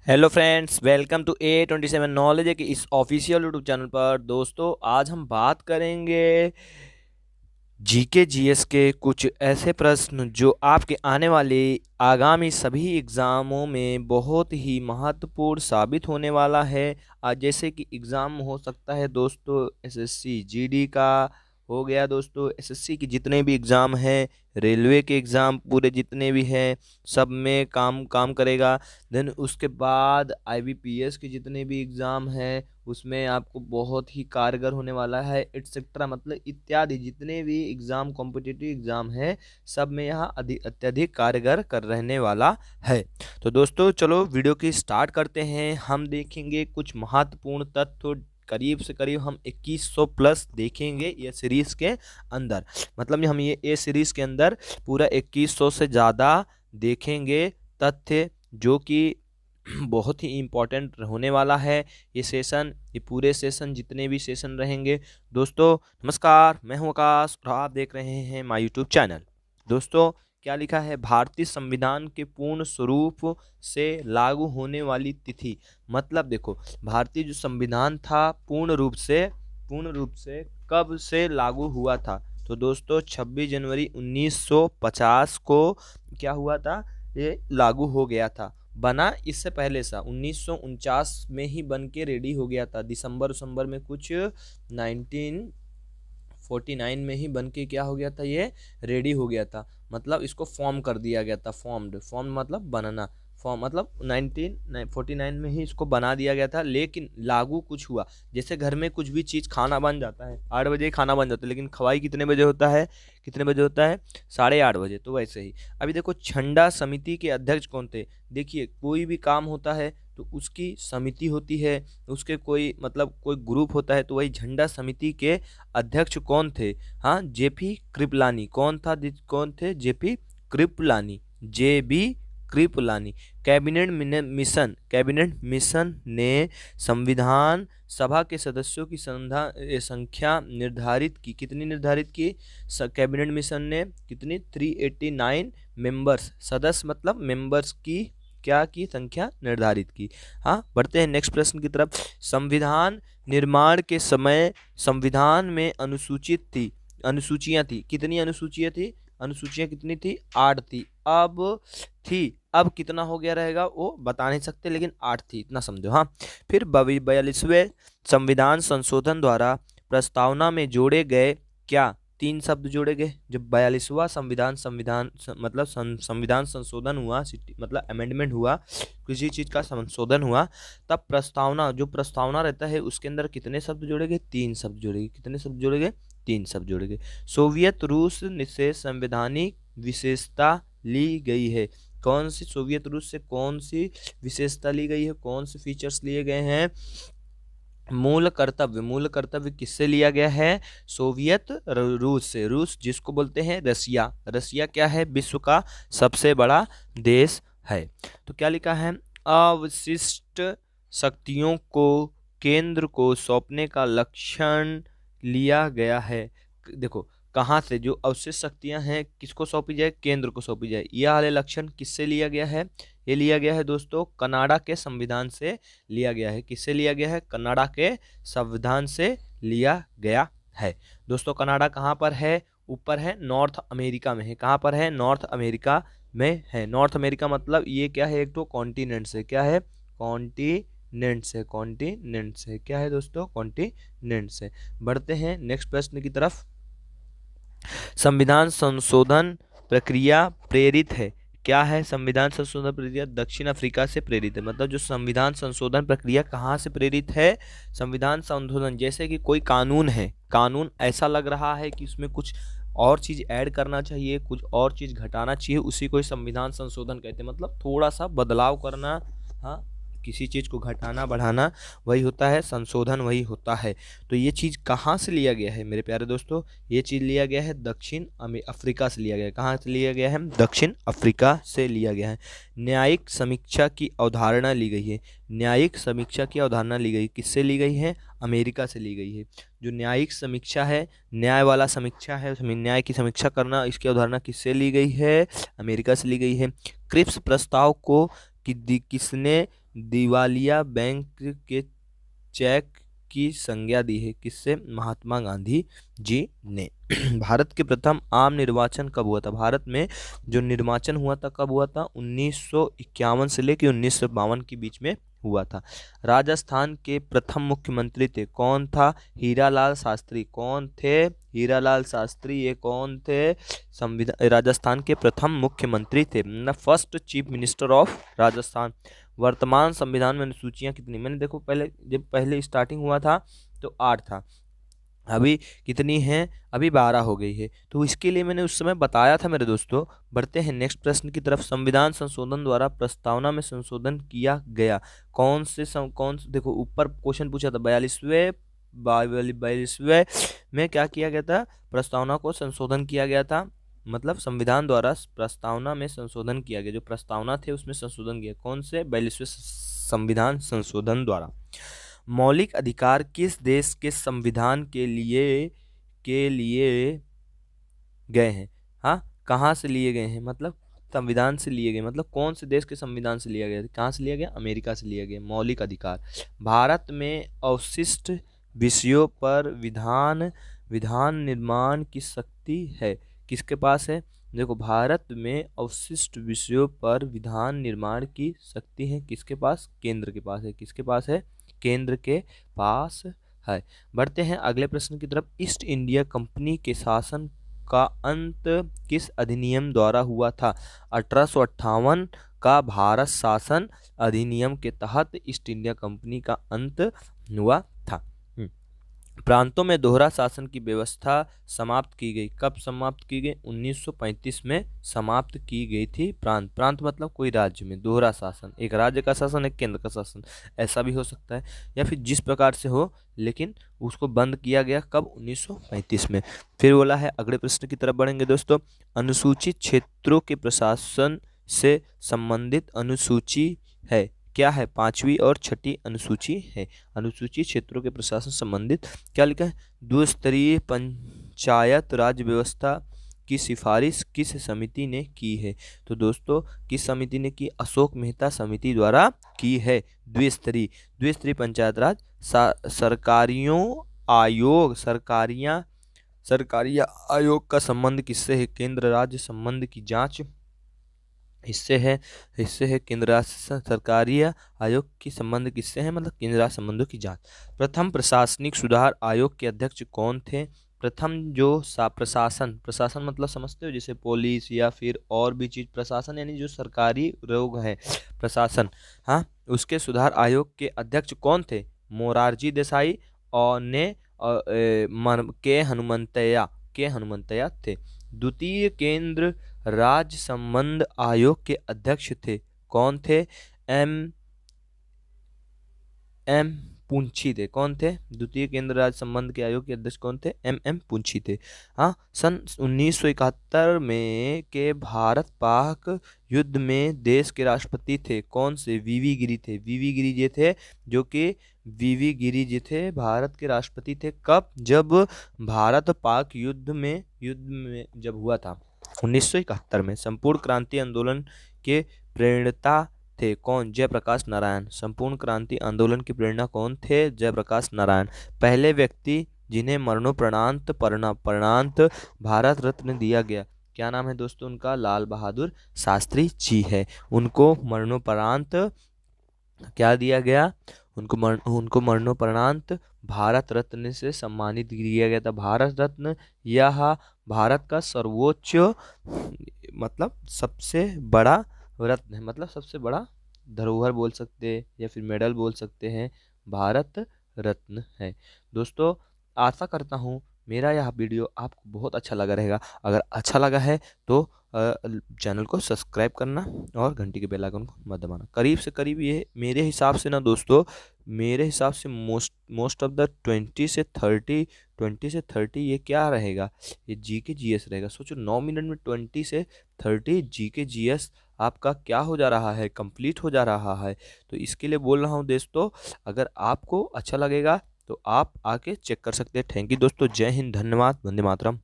Hello friends, welcome to A27 knowledge के इस official YouTube channel पर। दोस्तों, आज हम बात करेंगे जीके जीएस के कुछ ऐसे प्रश्न जो आपके आने वाले आगामी सभी एग्ज़ामों में बहुत ही महत्वपूर्ण साबित होने वाला है। आज जैसे कि एग्ज़ाम हो सकता है दोस्तों, एसएससी जीडी का हो गया दोस्तों, एसएससी के जितने भी एग्ज़ाम हैं, रेलवे के एग्ज़ाम पूरे जितने भी हैं, सब में काम काम करेगा। देन उसके बाद आईबीपीएस के जितने भी एग्ज़ाम हैं उसमें आपको बहुत ही कारगर होने वाला है, एटसेट्रा मतलब इत्यादि जितने भी एग्ज़ाम कॉम्पिटिटिव एग्ज़ाम है सब में यहाँ अत्यधिक कारगर कर रहने वाला है। तो दोस्तों चलो वीडियो की स्टार्ट करते हैं। हम देखेंगे कुछ महत्वपूर्ण तथ्य, करीब से करीब हम 2100 प्लस देखेंगे ये सीरीज़ के अंदर। मतलब हम ये सीरीज़ के अंदर पूरा 2100 से ज़्यादा देखेंगे तथ्य, जो कि बहुत ही इम्पोर्टेंट होने वाला है ये सेशन। ये पूरे सेशन जितने भी सेशन रहेंगे दोस्तों। नमस्कार, मैं हूं आकाश और आप देख रहे हैं माय यूट्यूब चैनल। दोस्तों क्या लिखा है, भारतीय संविधान के पूर्ण स्वरूप से लागू होने वाली तिथि। मतलब देखो, भारतीय जो संविधान था पूर्ण रूप से कब से लागू हुआ था। तो दोस्तों 26 जनवरी 1950 को क्या हुआ था, ये लागू हो गया था। बना इससे पहले सा 1949 में ही बन के रेडी हो गया था। दिसंबर में कुछ 1949 में ही बन के क्या हो गया था, ये रेडी हो गया था। मतलब इसको फॉर्म कर दिया गया था। फॉर्म मतलब बनना, फॉर्म मतलब 1949 में ही इसको बना दिया गया था। लेकिन लागू कुछ हुआ, जैसे घर में कुछ भी चीज़ खाना बन जाता है 8 बजे खाना बन जाता है, लेकिन खवाई कितने बजे होता है, 8:30 बजे। तो वैसे ही अभी देखो, झंडा समिति के अध्यक्ष कौन थे। देखिए, कोई भी काम होता है तो उसकी समिति होती है, उसके कोई मतलब कोई ग्रुप होता है, तो वही झंडा समिति के अध्यक्ष कौन थे। हाँ, जेपी कृपलानी। कौन थे, जेपी कृपलानी, जेबी कृपलानी। कैबिनेट मिशन ने संविधान सभा के सदस्यों की संख्या निर्धारित की। कितनी निर्धारित की, कैबिनेट मिशन ने कितनी, 389 मेंबर्स, सदस्य मतलब मेंबर्स की क्या की संख्या निर्धारित की। हाँ, बढ़ते हैं नेक्स्ट प्रश्न की तरफ। संविधान निर्माण के समय संविधान में अनुसूचियां थी। कितनी अनुसूचियां थी, अनुसूचियां कितनी थी, 8 थी। अब कितना हो गया रहेगा वो बता नहीं सकते, लेकिन 8 थी, इतना समझो। हाँ, फिर 42वें संविधान संशोधन द्वारा प्रस्तावना में जोड़े गए क्या, 3 शब्द जोड़े गए। जब 42वां मतलब संविधान संशोधन हुआ, मतलब अमेंडमेंट हुआ, किसी चीज का संशोधन हुआ, तब जो प्रस्तावना रहता है उसके अंदर कितने शब्द जोड़े गए, 3 शब्द जोड़े गए। कितने शब्द जोड़े गए, 3 शब्द जोड़े गए। सोवियत रूस से संवैधानिक विशेषता ली गई है। कौन सी, सोवियत रूस से कौन सी विशेषता ली गई है, कौन से फीचर्स लिए गए हैं। मूल कर्तव्य किससे लिया गया है, सोवियत रूस से। रूस जिसको बोलते हैं रसिया क्या है, विश्व का सबसे बड़ा देश है। तो क्या लिखा है, अवशिष्ट शक्तियों को केंद्र को सौंपने का लक्षण लिया गया है। देखो, कहाँ से जो अवशिष्ट शक्तियां हैं किसको सौंपी जाए, केंद्र को सौंपी जाए। यह वाले लक्षण किससे लिया गया है, ये लिया गया है दोस्तों कनाडा के संविधान से लिया गया है। किससे लिया गया है, कनाडा के संविधान से लिया गया है। दोस्तों कनाडा कहाँ पर है, ऊपर है, नॉर्थ अमेरिका में है। कहाँ पर है, नॉर्थ अमेरिका में है। नॉर्थ अमेरिका मतलब ये क्या है, एक तो कॉन्टिनेंट से, क्या है, कॉन्टिनेंट से क्या है दोस्तों, कॉन्टिनेंट से। बढ़ते हैं नेक्स्ट प्रश्न की तरफ। संविधान संशोधन प्रक्रिया प्रेरित है। क्या है, संविधान संशोधन प्रक्रिया दक्षिण अफ्रीका से प्रेरित है। मतलब जो संविधान संशोधन प्रक्रिया कहाँ से प्रेरित है, संविधान संशोधन, जैसे कि कोई कानून है, कानून ऐसा लग रहा है कि उसमें कुछ और चीज ऐड करना चाहिए, कुछ और चीज घटाना चाहिए, उसी को संविधान संशोधन कहते हैं। मतलब थोड़ा सा बदलाव करना, हाँ, किसी चीज को घटाना बढ़ाना, वही होता है संशोधन, वही होता है। तो ये चीज कहाँ से लिया गया है मेरे प्यारे दोस्तों, ये चीज लिया गया है दक्षिण अफ्रीका से लिया गया है। कहाँ से लिया गया है, दक्षिण अफ्रीका से लिया गया है। न्यायिक समीक्षा की अवधारणा ली गई है। न्यायिक समीक्षा की अवधारणा ली गई, किससे ली गई है, अमेरिका से ली गई है। जो न्यायिक समीक्षा है, न्याय वाला समीक्षा है, उसमें न्याय की समीक्षा करना, इसकी अवधारणा किससे ली गई है, अमेरिका से ली गई है। क्रिप्स प्रस्ताव को किसने दिवालिया बैंक के चेक की संज्ञा दी है? किससे? महात्मा गांधी जी ने। भारत के प्रथम आम निर्वाचन कब हुआ था? भारत में जो निर्वाचन हुआ था कब हुआ था? 1951 से लेकर 1952 के बीच में हुआ था। राजस्थान के प्रथम मुख्यमंत्री थे? कौन था? हीरालाल शास्त्री। कौन थे? हीरालाल शास्त्री। ये कौन थे? संविधान राजस्थान के प्रथम मुख्यमंत्री थे, first chief minister of Rajasthan. वर्तमान संविधान में अनुसूचियां कितनी? मैंने देखो पहले स्टार्टिंग हुआ था तो 8 था, अभी कितनी हैं? अभी 12 हो गई है। तो इसके लिए मैंने उस समय बताया था मेरे दोस्तों। बढ़ते हैं नेक्स्ट प्रश्न की तरफ। संविधान संशोधन द्वारा प्रस्तावना में संशोधन किया गया कौन से देखो ऊपर क्वेश्चन पूछा था 42वें में क्या किया गया था? प्रस्तावना को संशोधन किया गया था, मतलब संविधान द्वारा प्रस्तावना में संशोधन किया गया। जो प्रस्तावना थे उसमें संशोधन किया। कौन से? 42वें संविधान संशोधन द्वारा। मौलिक अधिकार किस देश के संविधान के लिए गए हैं? हाँ, कहाँ से लिए गए हैं? मतलब संविधान से लिए गए, मतलब कौन से देश के संविधान से लिया गया? कहाँ से लिया गया? अमेरिका से लिया गया। मौलिक अधिकार। भारत में अवशिष्ट विषयों पर विधान निर्माण की शक्ति है? किसके पास है? देखो, भारत में अवशिष्ट विषयों पर विधान निर्माण की शक्ति है किसके पास? केंद्र के पास है। किसके पास है? केंद्र के पास है। बढ़ते हैं अगले प्रश्न की तरफ। ईस्ट इंडिया कंपनी के शासन का अंत किस अधिनियम द्वारा हुआ था? 1858 का भारत शासन अधिनियम के तहत ईस्ट इंडिया कंपनी का अंत हुआ था। प्रांतों में दोहरा शासन की व्यवस्था समाप्त की गई। कब समाप्त की गई? 1935 में समाप्त की गई थी। प्रांत मतलब कोई राज्य में दोहरा शासन, एक राज्य का शासन, एक केंद्र का शासन, ऐसा भी हो सकता है, या फिर जिस प्रकार से हो, लेकिन उसको बंद किया गया कब? 1935 में। फिर बोला है, अगले प्रश्न की तरफ बढ़ेंगे दोस्तों। अनुसूचित क्षेत्रों के प्रशासन से संबंधित अनुसूची है? क्या है? 5वीं और 6ठी अनुसूची है। अनुसूचित क्षेत्रों के प्रशासन संबंधित क्या लिखा है? द्विस्तरीय पंचायत राज व्यवस्था की सिफारिश किस समिति ने की है? तो दोस्तों, किस समिति ने की? अशोक मेहता समिति द्वारा की है। द्विस्तरीय पंचायत राज। सरकारी आयोग का संबंध किससे है? केंद्र राज्य संबंध की जांच इससे है केंद्र राज्य सरकारी आयोग की संबंध किससे है? मतलब केंद्र राज्य संबंधों की जांच। प्रथम प्रशासनिक सुधार आयोग के अध्यक्ष कौन थे? प्रथम जो प्रशासन मतलब समझते हो, जैसे पुलिस या फिर और भी चीज। प्रशासन यानी जो सरकारी लोग है, प्रशासन। हाँ, उसके सुधार आयोग के अध्यक्ष कौन थे? मोरारजी देसाई और के हनुमंतैया थे। द्वितीय केंद्र राज्य संबंध आयोग के अध्यक्ष थे? कौन थे? एम पुंछी थे। कौन थे? द्वितीय केंद्र राज्य संबंध के आयोग के अध्यक्ष कौन थे? एम पुंछी थे। हाँ, सन 1971 में के भारत पाक युद्ध में देश के राष्ट्रपति थे? कौन से? वीवी गिरी थे। वीवी गिरी जी थे, जो कि वीवी गिरी जी थे भारत के राष्ट्रपति थे। कब? जब भारत पाक युद्ध में जब हुआ था 1971 में। संपूर्ण क्रांति आंदोलन के प्रेरणा थे? कौन? जयप्रकाश नारायण। संपूर्ण क्रांति आंदोलन की प्रेरणा कौन थे? जयप्रकाश नारायण। पहले व्यक्ति जिन्हें मरणोपरांत भारत रत्न दिया गया, क्या नाम है दोस्तों उनका? लाल बहादुर शास्त्री जी है। उनको मरणोपरांत क्या दिया गया? उनको मरणोपरांत भारत रत्न से सम्मानित किया गया था। भारत रत्न यह भारत का सर्वोच्च, मतलब सबसे बड़ा रत्न है, मतलब सबसे बड़ा धरोहर बोल सकते हैं या फिर मेडल बोल सकते हैं, भारत रत्न है। दोस्तों, आशा करता हूँ मेरा यह वीडियो आपको बहुत अच्छा लगा रहेगा। अगर अच्छा लगा है तो चैनल को सब्सक्राइब करना और घंटी के बेल आइकन को मत दबाना। करीब से करीब ये मेरे हिसाब से ना दोस्तों, मेरे हिसाब से मोस्ट ऑफ द 20 से 30 ये क्या रहेगा? ये जीके जीएस रहेगा। सोचो 9 मिनट में 20 से 30 जीके जीएस आपका क्या हो जा रहा है? कंप्लीट हो जा रहा है। तो इसके लिए बोल रहा हूँ दोस्तों, अगर आपको अच्छा लगेगा तो आप आके चेक कर सकते हैं। थैंक यू दोस्तों। जय हिंद, धन्यवाद, वंदे मातरम।